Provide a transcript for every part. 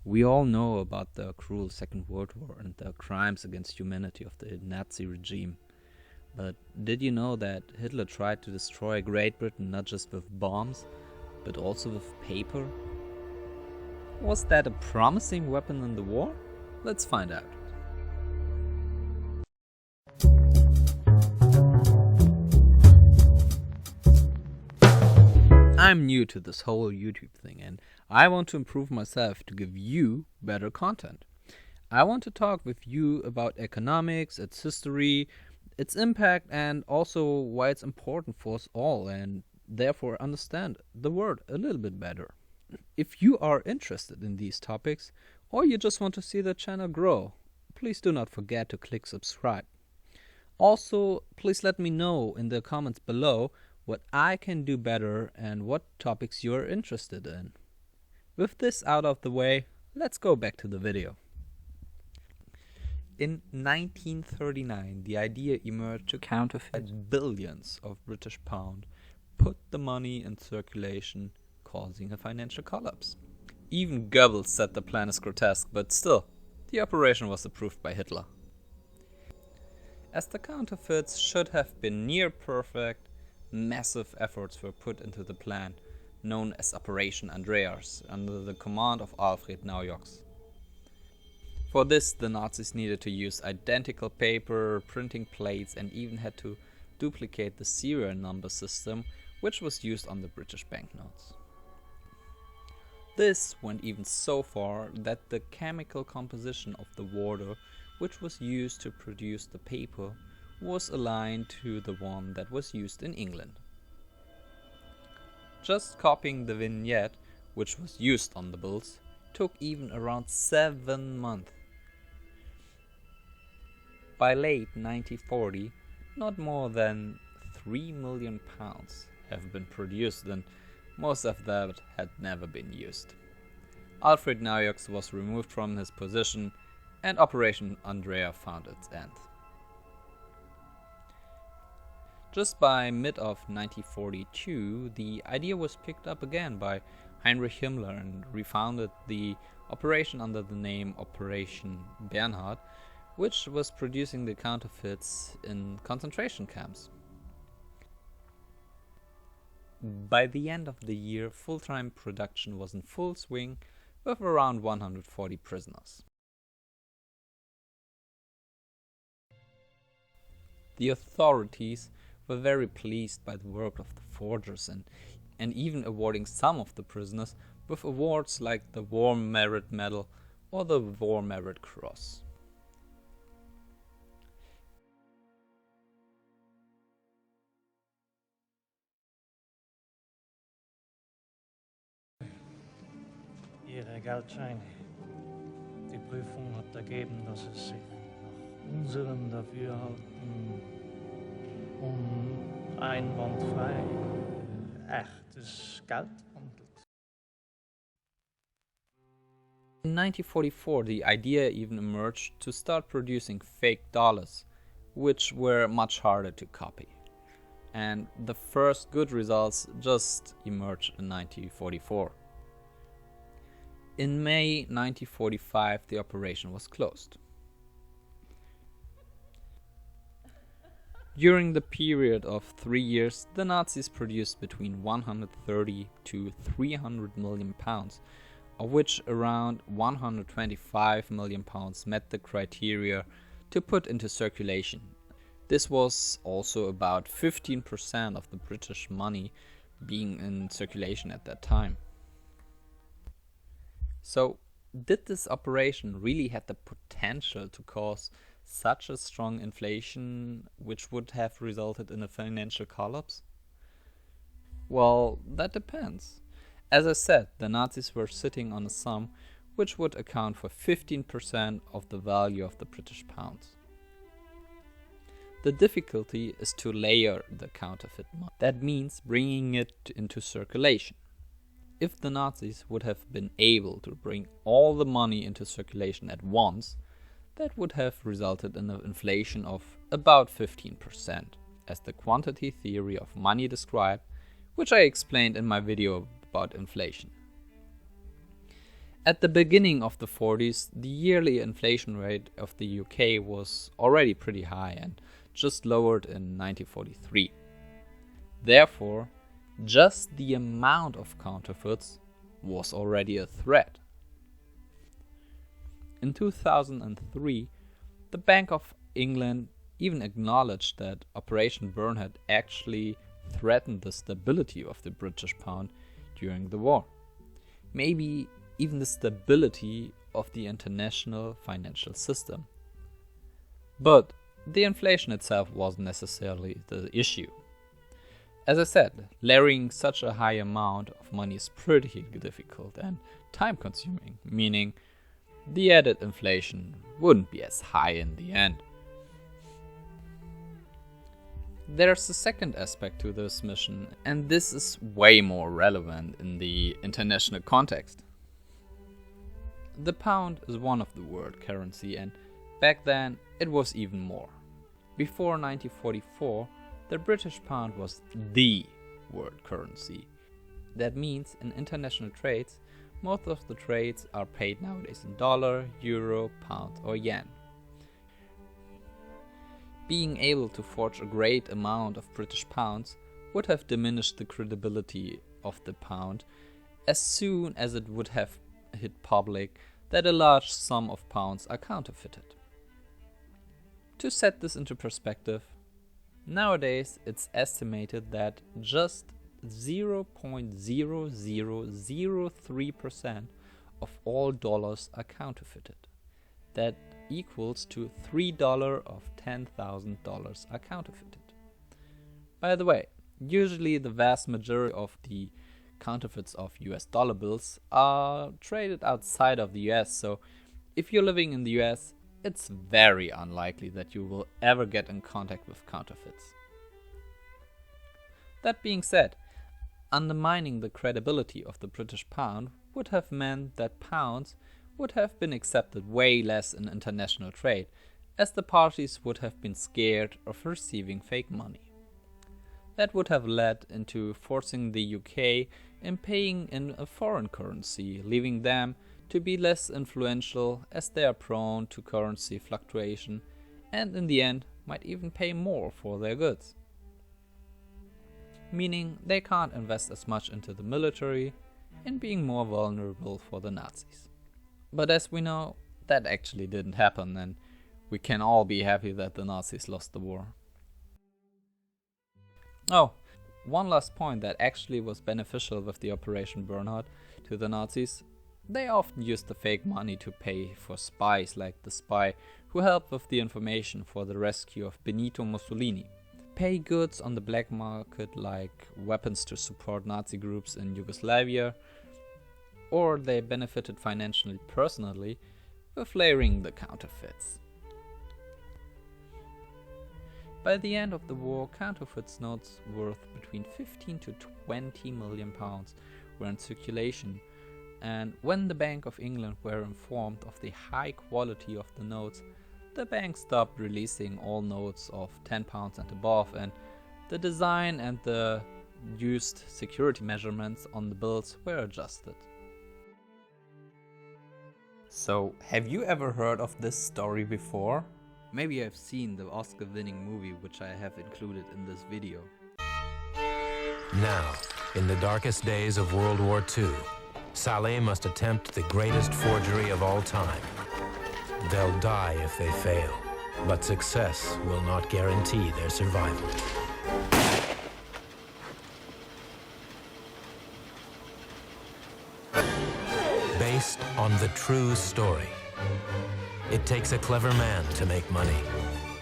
We all know about the cruel Second World War and the crimes against humanity of the Nazi regime. But did you know that Hitler tried to destroy Great Britain not just with bombs, but also with paper? Was that a promising weapon in the war? Let's find out. I'm new to this whole YouTube thing and I want to improve myself to give you better content. I want to talk with you about economics, its history, its impact, and also why it's important for us all and therefore understand the world a little bit better. If you are interested in these topics or you just want to see the channel grow, please do not forget to click subscribe. Also, please let me know in the comments below what I can do better and what topics you're interested in. With this out of the way, let's go back to the video. In 1939, the idea emerged to counterfeit billions of British pounds, put the money in circulation, causing a financial collapse. Even Goebbels said the plan is grotesque, but still, the operation was approved by Hitler. As the counterfeits should have been near perfect, massive efforts were put into the plan, known as Operation Andreas, under the command of Alfred Naujoks. For this, the Nazis needed to use identical paper, printing plates, and even had to duplicate the serial number system, which was used on the British banknotes. This went even so far that the chemical composition of the water, which was used to produce the paper, was aligned to the one that was used in England. Just copying the vignette, which was used on the bills, took even around 7 months. By late 1940, not more than 3 million pounds have been produced, and most of that had never been used. Alfred Naujoks was removed from his position and Operation Andrea found its end. Just by mid of 1942, the idea was picked up again by Heinrich Himmler and refounded the operation under the name Operation Bernhard, which was producing the counterfeits in concentration camps. By the end of the year, full-time production was in full swing with around 140 prisoners. The authorities were very pleased by the work of the forgers and even awarding some of the prisoners with awards like the War Merit Medal or the War Merit Cross. Ihre Geldscheine. Die Prüfung hat ergeben, dass es sich nach unserem Dafürhalten einwandfrei echtes Geld handelt. In 1944, the idea even emerged to start producing fake dollars, which were much harder to copy. And the first good results just emerged in 1944. In May 1945, the operation was closed. During the period of 3 years, the Nazis produced between 130 to 300 million pounds, of which around 125 million pounds met the criteria to put into circulation. This was also about 15% of the British money being in circulation at that time. So, did this operation really have the potential to cause such a strong inflation which would have resulted in a financial collapse? Well, that depends. As I said, the Nazis were sitting on a sum which would account for 15% of the value of the British pounds. The difficulty is to layer the counterfeit money. That means bringing it into circulation. If the Nazis would have been able to bring all the money into circulation at once, that would have resulted in an inflation of about 15%, as the quantity theory of money described, which I explained in my video about inflation. At the beginning of the 40s, the yearly inflation rate of the UK was already pretty high and just lowered in 1943. Therefore, just the amount of counterfeits was already a threat. In 2003, the Bank of England even acknowledged that Operation Burn had actually threatened the stability of the British pound during the war. Maybe even the stability of the international financial system. But the inflation itself wasn't necessarily the issue. As I said, layering such a high amount of money is pretty difficult and time-consuming, meaning the added inflation wouldn't be as high in the end. There's a second aspect to this mission, and this is way more relevant in the international context. The pound is one of the world currency, and back then it was even more. Before 1944, the British pound was the world currency. That means in international trades, most of the trades are paid nowadays in dollar, euro, pound or yen. Being able to forge a great amount of British pounds would have diminished the credibility of the pound as soon as it would have hit public that a large sum of pounds are counterfeited. To set this into perspective, nowadays it's estimated that just 0.0003% of all dollars are counterfeited. That equals to $3 of $10,000 are counterfeited. By the way, usually the vast majority of the counterfeits of US dollar bills are traded outside of the US, so if you're living in the US, it's very unlikely that you will ever get in contact with counterfeits. That being said, undermining the credibility of the British pound would have meant that pounds would have been accepted way less in international trade, as the parties would have been scared of receiving fake money. That would have led into forcing the UK in paying in a foreign currency, leaving them to be less influential as they are prone to currency fluctuation and in the end might even pay more for their goods. Meaning they can't invest as much into the military and being more vulnerable for the Nazis. But as we know, that actually didn't happen, and we can all be happy that the Nazis lost the war. Oh, one last point that actually was beneficial with the Operation Bernhard to the Nazis. They often used the fake money to pay for spies like the spy who helped with the information for the rescue of Benito Mussolini. Pay goods on the black market like weapons to support Nazi groups in Yugoslavia, or they benefited financially personally with layering the counterfeits. By the end of the war, counterfeit notes worth between 15 to 20 million pounds were in circulation, and when the Bank of England were informed of the high quality of the notes, the bank stopped releasing all notes of 10 pounds and above, and the design and the used security measurements on the bills were adjusted. So, have you ever heard of this story before? Maybe you have seen the Oscar-winning movie which I have included in this video. Now, in the darkest days of World War II, Saleh must attempt the greatest forgery of all time. They'll die if they fail, but success will not guarantee their survival. Based on the true story. It takes a clever man to make money.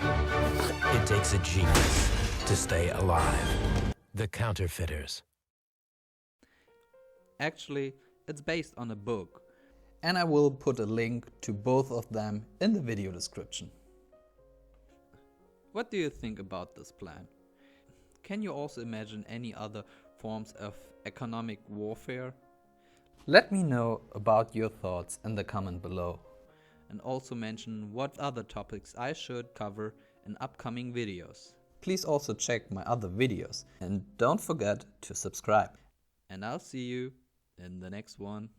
It takes a genius to stay alive. The Counterfeiters. Actually, it's based on a book, and I will put a link to both of them in the video description. What do you think about this plan? Can you also imagine any other forms of economic warfare? Let me know about your thoughts in the comment below, and also mention what other topics I should cover in upcoming videos. Please also check my other videos and don't forget to subscribe. And I'll see you in the next one.